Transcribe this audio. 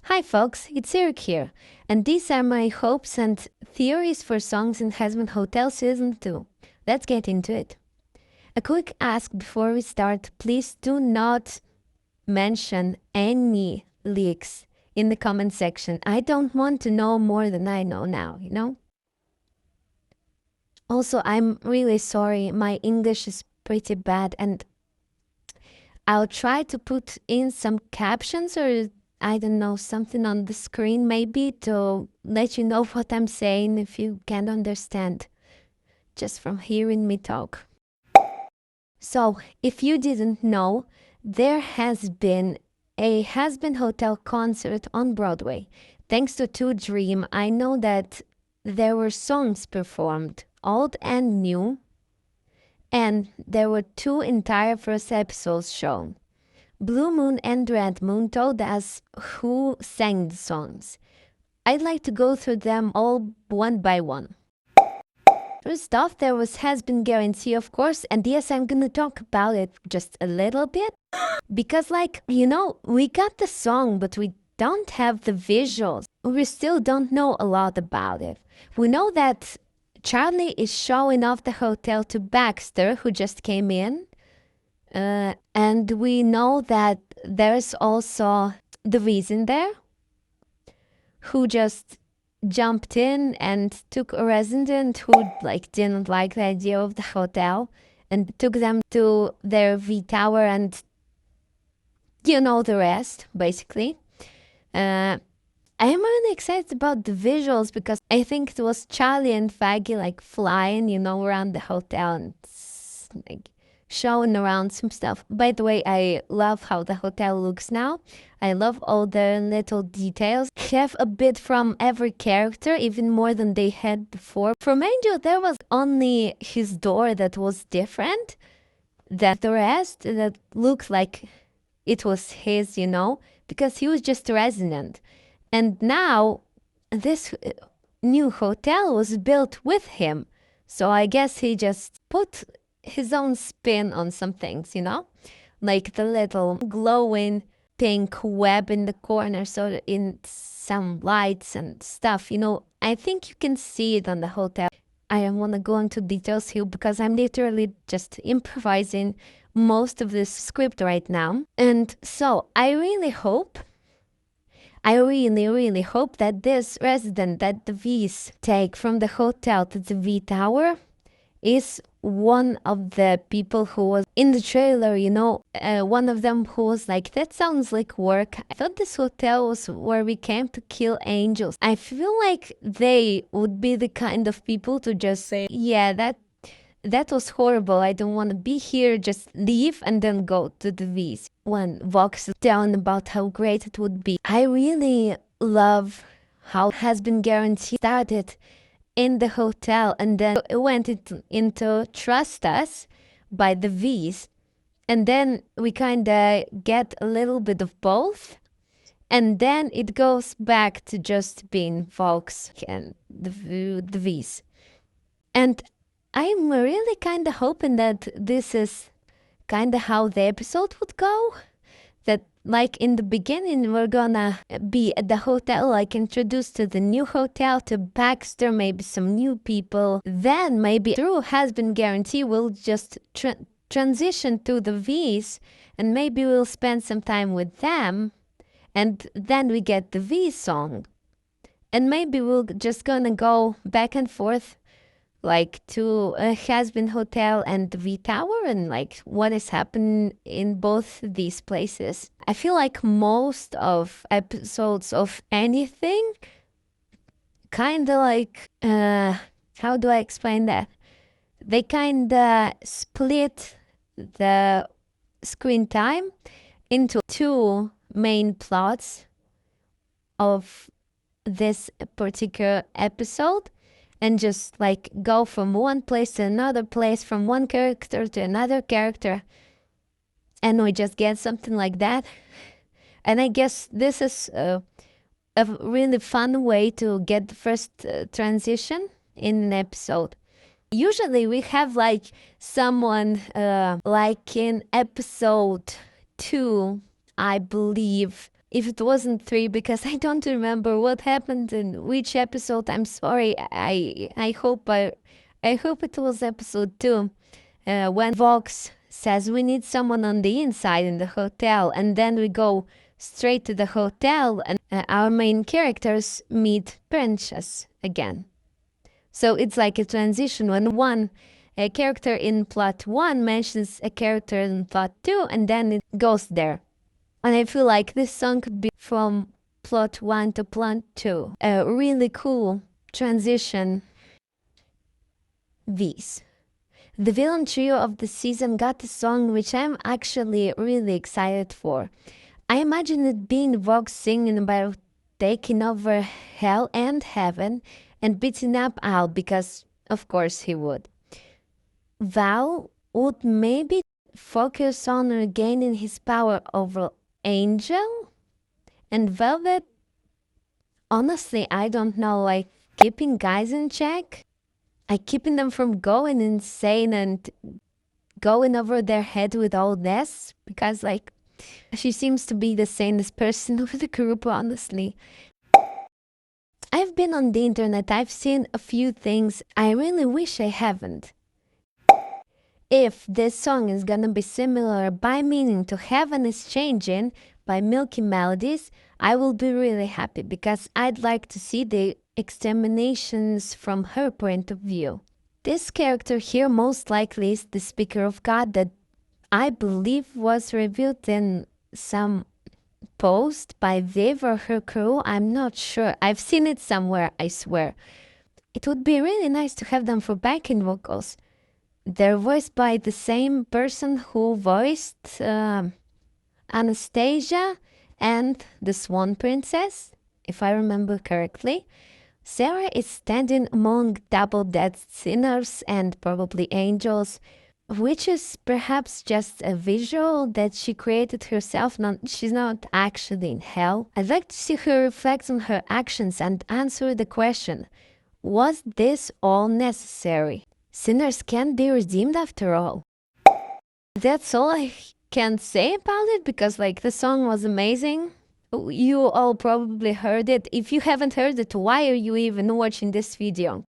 Hi folks, it's Eric here, and these are my hopes and theories for songs in Hazbin Hotel Season 2. Let's get into it. A quick ask before we start, please do not mention any leaks in the comment section. I don't want to know more than I know now, you know? Also, I'm really sorry, my English is pretty bad, and I'll try to put in some captions or I don't know, something on the screen maybe to let you know what I'm saying if you can't understand just from hearing me talk. So, if you didn't know, there has been a Hazbin Hotel concert on Broadway. Thanks to To Dream, I know that there were songs performed, old and new, and there were 2 entire first episodes shown. Blue Moon and Red Moon told us who sang the songs. I'd like to go through them all one by one. First off, there was Hazbin Guarantee, of course, and yes, I'm gonna talk about it just a little bit. Because, we got the song, but we don't have the visuals. We still don't know a lot about it. We know that Charlie is showing off the hotel to Baxter, who just came in. And we know that there's also the reason there, who just jumped in and took a resident who didn't like the idea of the hotel and took them to their V Tower, and you know the rest, basically. I'm really excited about the visuals because I think it was Charlie and Faggy flying, around the hotel and showing around some stuff. By the way, I love how the hotel looks now. I love all the little details. Have a bit from every character, even more than they had before. From Angel, there was only his door that was different. That the rest that looked like it was his, because he was just a resident. And now this new hotel was built with him. So I guess he just put his own spin on some things, like the little glowing pink web in the corner, so in some lights and stuff. I think you can see it on the hotel. I don't want to go into details here because I'm literally just improvising most of this script right now. And so I really hope that this resident that the V's take from the hotel to the V Tower is one of the people who was in the trailer, one of them who was like, that sounds like work. I thought this hotel was where we came to kill angels. I feel like they would be the kind of people to just say, yeah, that was horrible. I don't want to be here. Just leave and then go to the V's. When Vox is telling about how great it would be. I really love how Hazbin Guarantee started in the hotel and then it went into Trust Us by the V's. And then we kind of get a little bit of both. And then it goes back to just being Vox and the V's. And I'm really kind of hoping that this is kind of how the episode would go. That in the beginning, we're gonna be at the hotel, introduced to the new hotel, to Baxter, maybe some new people. Then maybe through Hazbin Guarantee, we'll just transition to the V's, and maybe we'll spend some time with them. And then we get the V song. And maybe we're just gonna go back and forth to Hazbin Hotel and the V Tower and what is happening in both these places. I feel like most of episodes of anything kind of how do I explain that? They kind of split the screen time into 2 main plots of this particular episode. And just go from one place to another place, from one character to another character. And we just get something like that. And I guess this is a really fun way to get the first transition in an episode. Usually we have someone in episode 2, I believe, if it wasn't 3 because I don't remember what happened in which episode. I'm sorry. I hope it was episode 2, when Vox says we need someone on the inside in the hotel, and then we go straight to the hotel and our main characters meet Princess again. So it's like a transition when a character in plot 1 mentions a character in plot 2, and then it goes there. And I feel like this song could be from plot 1 to plot 2. A really cool transition. V's. The villain trio of the season got a song which I'm actually really excited for. I imagine it being Vox singing about taking over hell and heaven and beating up Al, because of course he would. Val would maybe focus on regaining his power over Angel. And Velvet, honestly, I don't know, like keeping guys in check, like keeping them from going insane and going over their head with all this, because like she seems to be the sanest person of the group, honestly. I've been on the internet, I've seen a few things I really wish I haven't. If this song is gonna be similar by meaning to Heaven is Changing by Milky Melodies, I will be really happy because I'd like to see the exterminations from her point of view. This character here most likely is the Speaker of God that I believe was revealed in some post by Viv or her crew. I'm not sure. I've seen it somewhere, I swear. It would be really nice to have them for backing vocals. They're voiced by the same person who voiced Anastasia and the Swan Princess, if I remember correctly. Sarah is standing among double-dead sinners and probably angels, which is perhaps just a visual that she created herself. She's not actually in hell. I'd like to see her reflect on her actions and answer the question, was this all necessary? Sinners can be redeemed after all. That's all I can say about it, because like the song was amazing. You all probably heard it. If you haven't heard it, why are you even watching this video?